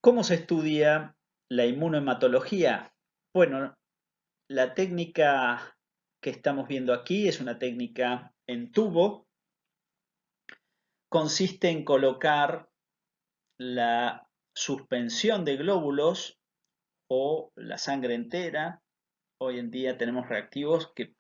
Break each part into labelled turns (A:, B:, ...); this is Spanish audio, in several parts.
A: ¿Cómo se estudia la inmunohematología? Bueno, la técnica que estamos viendo aquí es una técnica en tubo. Consiste en colocar la suspensión de glóbulos o la sangre entera. Hoy en día tenemos reactivos que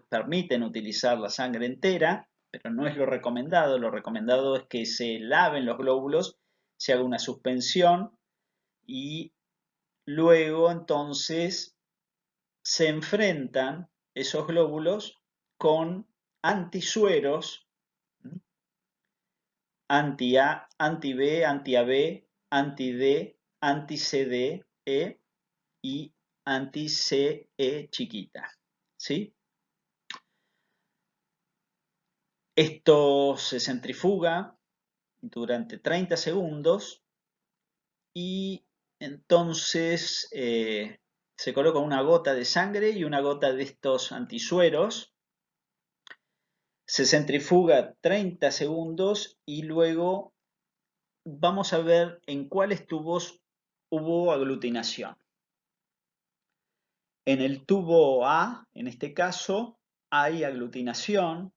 A: permiten utilizar la sangre entera, pero no es lo recomendado. Lo recomendado es que se laven los glóbulos, se haga una suspensión y luego entonces se enfrentan esos glóbulos con antisueros, anti-A, anti-B, anti-AB, anti-D, anti-CD-E y anti-CE chiquita. ¿Sí? Esto se centrifuga durante 30 segundos y entonces se coloca una gota de sangre y una gota de estos antisueros. Se centrifuga 30 segundos y luego vamos a ver en cuáles tubos hubo aglutinación. En el tubo A, en este caso, hay aglutinación.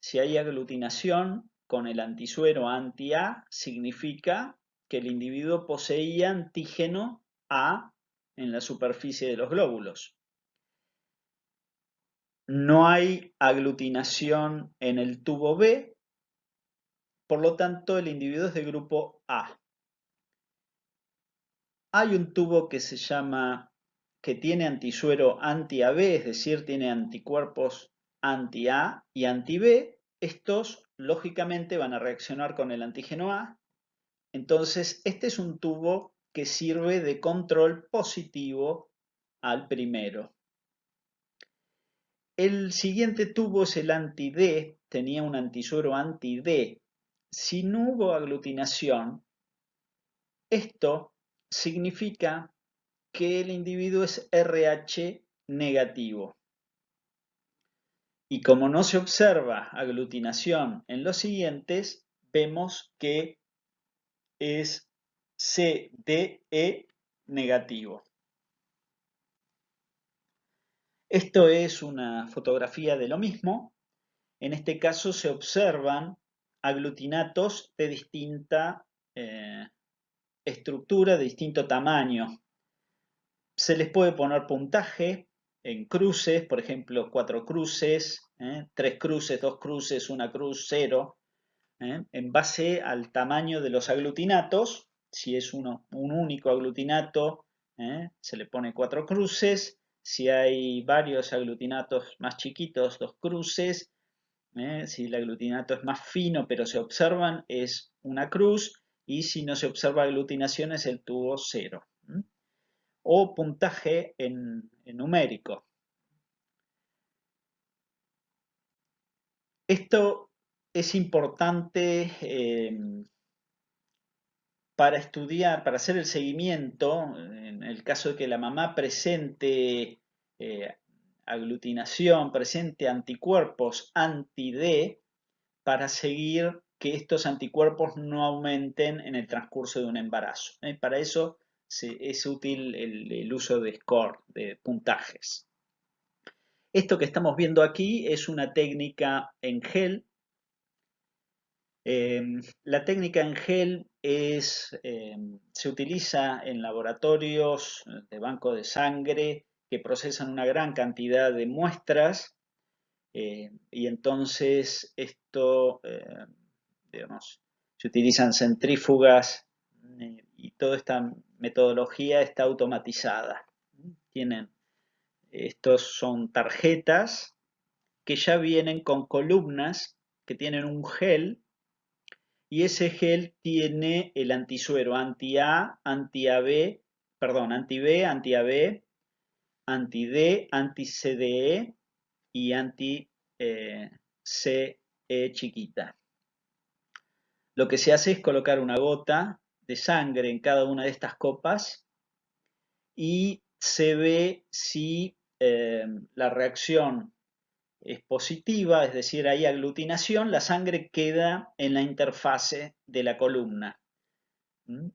A: Si hay aglutinación con el antisuero anti-A, significa que el individuo poseía antígeno A en la superficie de los glóbulos. No hay aglutinación en el tubo B, por lo tanto el individuo es de grupo A. Hay un tubo que tiene antisuero anti-AB, es decir, tiene anticuerpos anti-A y anti-B. Estos, lógicamente, van a reaccionar con el antígeno A. Entonces, este es un tubo que sirve de control positivo al primero. El siguiente tubo es el anti-D, tenía un antisuero anti-D. Si no hubo aglutinación, esto significa que el individuo es RH negativo. Y como no se observa aglutinación en los siguientes, vemos que es CDE negativo. Esto es una fotografía de lo mismo. En este caso se observan aglutinatos de distinta estructura, de distinto tamaño. Se les puede poner puntaje en cruces, por ejemplo, 4 cruces, 3 cruces, 2 cruces, 1 cruz, 0, en base al tamaño de los aglutinatos. Si es un único aglutinato, se le pone 4 cruces. Si hay varios aglutinatos más chiquitos, 2 cruces. Si el aglutinato es más fino pero se observan, es una cruz. Y si no se observa aglutinación, es el tubo 0. O puntaje en numérico. Esto es importante para estudiar, para hacer el seguimiento, en el caso de que la mamá presente aglutinación, presente anticuerpos anti-D, para seguir que estos anticuerpos no aumenten en el transcurso de un embarazo. Para eso es útil el uso de score, de puntajes. Esto que estamos viendo aquí es una técnica en gel. La técnica en gel se utiliza en laboratorios de banco de sangre que procesan una gran cantidad de muestras y entonces esto, digamos, se utilizan centrífugas y toda esta metodología está automatizada. Estos son tarjetas que ya vienen con columnas que tienen un gel y ese gel tiene el antisuero anti-A, anti-AB, perdón, anti-B, anti-AB, anti-D, anti-CDE y anti-CE chiquita. Lo que se hace es colocar una gota de sangre en cada una de estas copas y se ve si la reacción es positiva, es decir, hay aglutinación, la sangre queda en la interfase de la columna.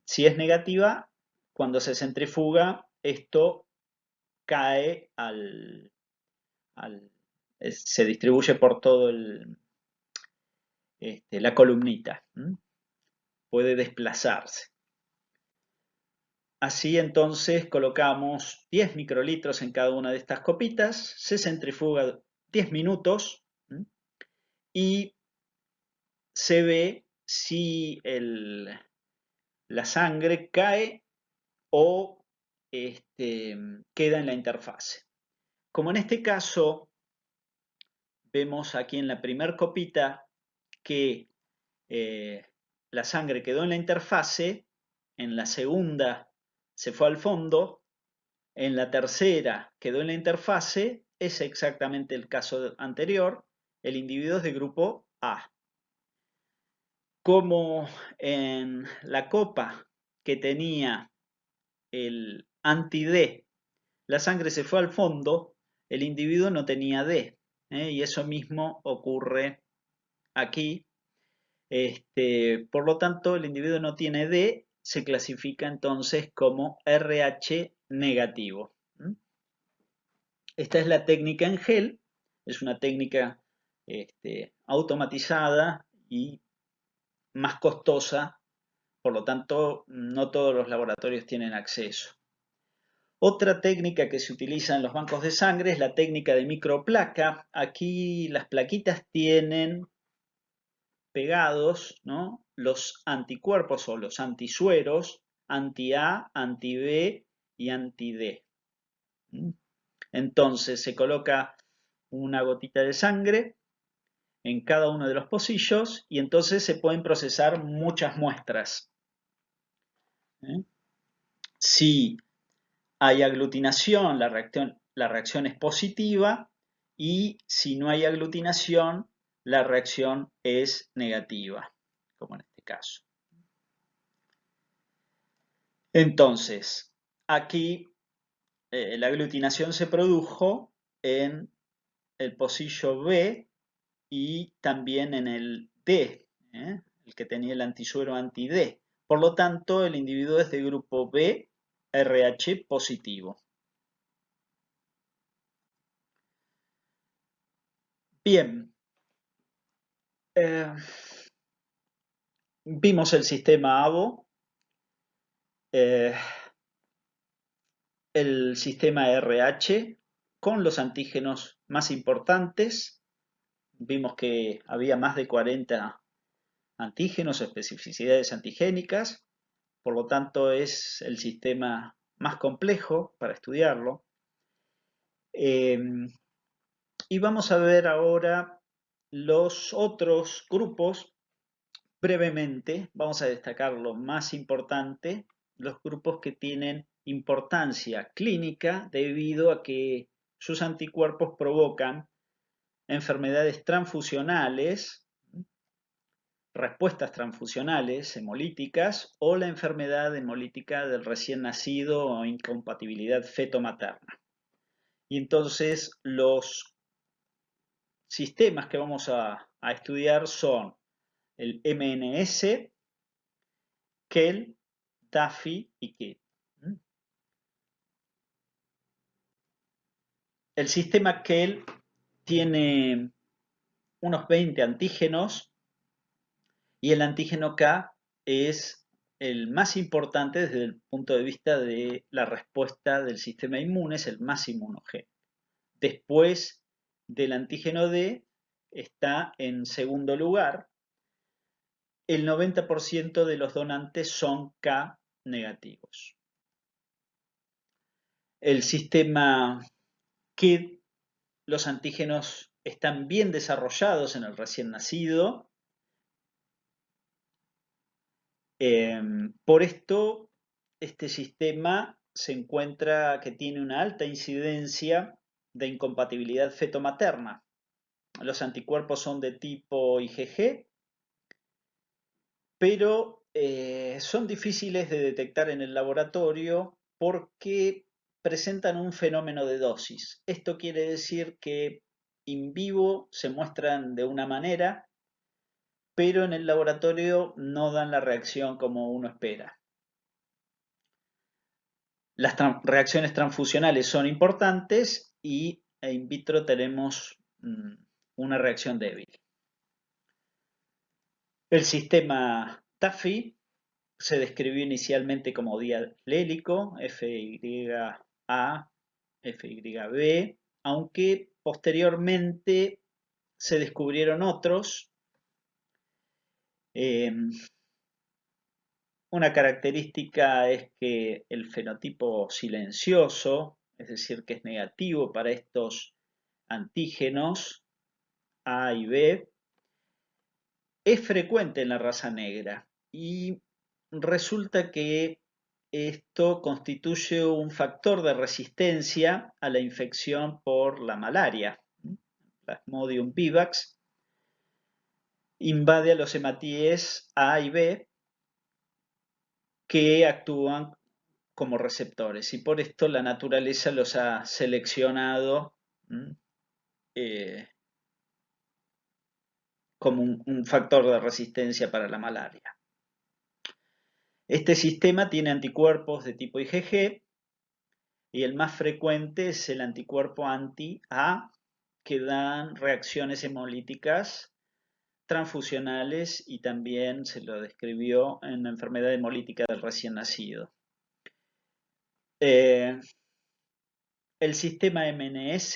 A: Si es negativa, cuando se centrifuga, esto cae se distribuye por todo la columnita. Puede desplazarse. Así entonces colocamos 10 microlitros en cada una de estas copitas, se centrifuga 10 minutos y se ve si la sangre cae o queda en la interfase. Como en este caso vemos aquí en la primera copita que la sangre quedó en la interfase, en la segunda se fue al fondo, en la tercera quedó en la interfase, es exactamente el caso anterior, el individuo es de grupo A. Como en la copa que tenía el anti-D, la sangre se fue al fondo, el individuo no tenía D, y eso mismo ocurre aquí. Por lo tanto, el individuo no tiene D, se clasifica entonces como RH negativo. Esta es la técnica en gel, es una técnica automatizada y más costosa, por lo tanto, no todos los laboratorios tienen acceso. Otra técnica que se utiliza en los bancos de sangre es la técnica de microplaca. Aquí las plaquitas tienen pegados, ¿no?, los anticuerpos o los antisueros anti-A, anti-B y anti-D. Entonces se coloca una gotita de sangre en cada uno de los pocillos y entonces se pueden procesar muchas muestras. Si hay aglutinación, la reacción es positiva, y si no hay aglutinación, la reacción es negativa, como en este caso. Entonces, aquí la aglutinación se produjo en el pocillo B y también en el D, el que tenía el antisuero anti-D. Por lo tanto, el individuo es de grupo B, RH positivo. Bien, vimos el sistema ABO, el sistema RH con los antígenos más importantes. Vimos que había más de 40 antígenos o especificidades antigénicas, por lo tanto es el sistema más complejo para estudiarlo. Y vamos a ver ahora los otros grupos brevemente. Vamos a destacar lo más importante, los grupos que tienen importancia clínica debido a que sus anticuerpos provocan enfermedades transfusionales, respuestas transfusionales hemolíticas o la enfermedad hemolítica del recién nacido o incompatibilidad feto-materna. Y entonces los sistemas que vamos a estudiar son el MNS, KEL, TAFI y KIT. El sistema KEL tiene unos 20 antígenos y el antígeno K es el más importante desde el punto de vista de la respuesta del sistema inmune, es el más inmunogénico. Después del antígeno D está en segundo lugar. El 90% de los donantes son K negativos. El sistema KIT, los antígenos están bien desarrollados en el recién nacido. Por esto, este sistema se encuentra que tiene una alta incidencia de incompatibilidad feto-materna. Los anticuerpos son de tipo IgG, pero son difíciles de detectar en el laboratorio porque presentan un fenómeno de dosis. Esto quiere decir que in vivo se muestran de una manera, pero en el laboratorio no dan la reacción como uno espera. Las reacciones transfusionales son importantes y in vitro tenemos una reacción débil. El sistema TAFI se describió inicialmente como dialélico, FYA, FYB, aunque posteriormente se descubrieron otros. Una característica es que el fenotipo silencioso, es decir, que es negativo para estos antígenos A y B, es frecuente en la raza negra y resulta que esto constituye un factor de resistencia a la infección por la malaria. Plasmodium vivax invade a los hematíes A y B que actúan como receptores y por esto la naturaleza los ha seleccionado como un factor de resistencia para la malaria. Este sistema tiene anticuerpos de tipo IgG y el más frecuente es el anticuerpo anti-A que dan reacciones hemolíticas transfusionales y también se lo describió en la enfermedad hemolítica del recién nacido. El sistema MNS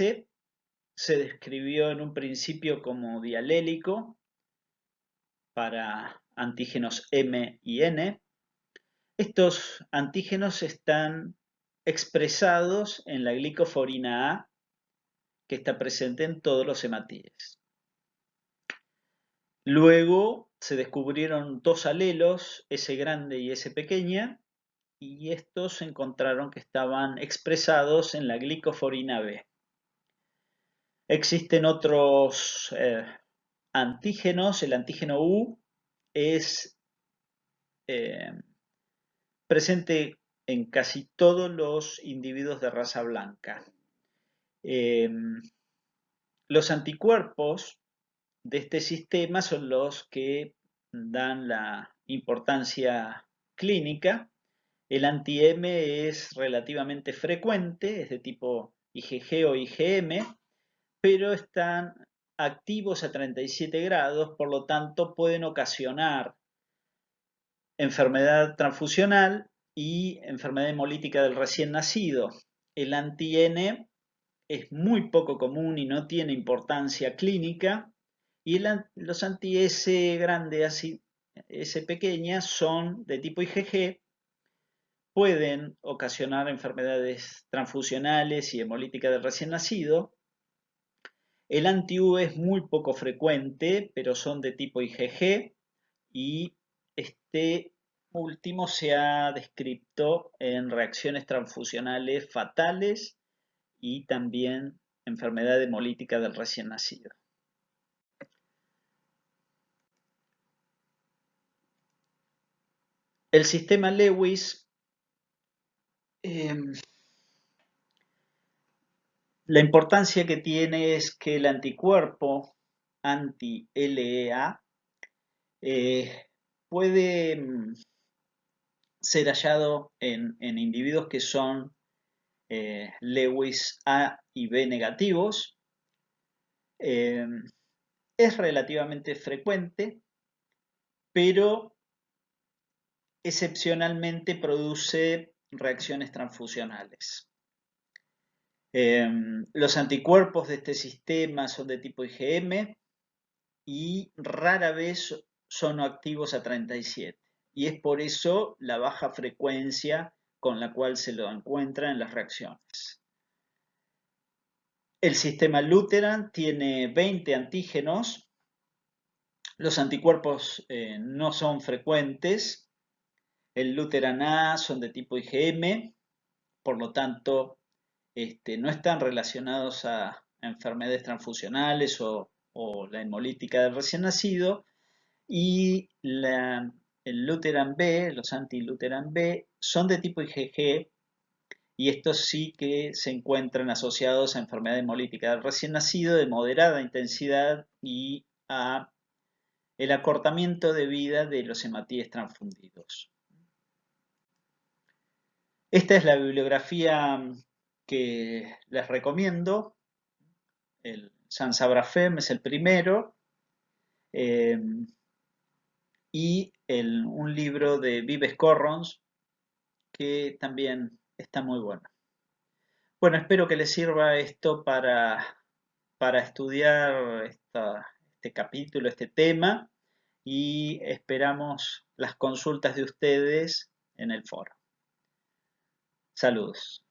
A: se describió en un principio como dialélico para antígenos M y N. Estos antígenos están expresados en la glicoforina A, que está presente en todos los hematíes. Luego se descubrieron dos alelos, S grande y S pequeña, y estos se encontraron que estaban expresados en la glicoforina B. Existen otros antígenos. El antígeno U es presente en casi todos los individuos de raza blanca. Los anticuerpos de este sistema son los que dan la importancia clínica. El anti-M es relativamente frecuente, es de tipo IgG o IgM, pero están activos a 37 grados, por lo tanto pueden ocasionar enfermedad transfusional y enfermedad hemolítica del recién nacido. El anti-N es muy poco común y no tiene importancia clínica, y los anti-S grande, S pequeña, son de tipo IgG, pueden ocasionar enfermedades transfusionales y hemolíticas del recién nacido. El anti-U es muy poco frecuente, pero son de tipo IgG y este último se ha descrito en reacciones transfusionales fatales y también enfermedad hemolítica del recién nacido. El sistema Lewis la importancia que tiene es que el anticuerpo anti-LEA puede ser hallado en individuos que son Lewis A y B negativos. Es relativamente frecuente, pero excepcionalmente produce reacciones transfusionales. Los anticuerpos de este sistema son de tipo IgM y rara vez son activos a 37. Y es por eso la baja frecuencia con la cual se lo encuentra en las reacciones. El sistema Lutheran tiene 20 antígenos. Los anticuerpos no son frecuentes. El Lutheran A son de tipo IgM, por lo tanto no están relacionados a enfermedades transfusionales o la hemolítica del recién nacido. Y el Lutheran B, los anti-Lutheran B, son de tipo IgG y estos sí que se encuentran asociados a enfermedad hemolítica del recién nacido de moderada intensidad y a el acortamiento de vida de los hematíes transfundidos. Esta es la bibliografía que les recomiendo. El Sans Sabrafem es el primero. Y un libro de Vives Corrons que también está muy bueno. Bueno, espero que les sirva esto para estudiar este capítulo, este tema, y esperamos las consultas de ustedes en el foro. Saludos.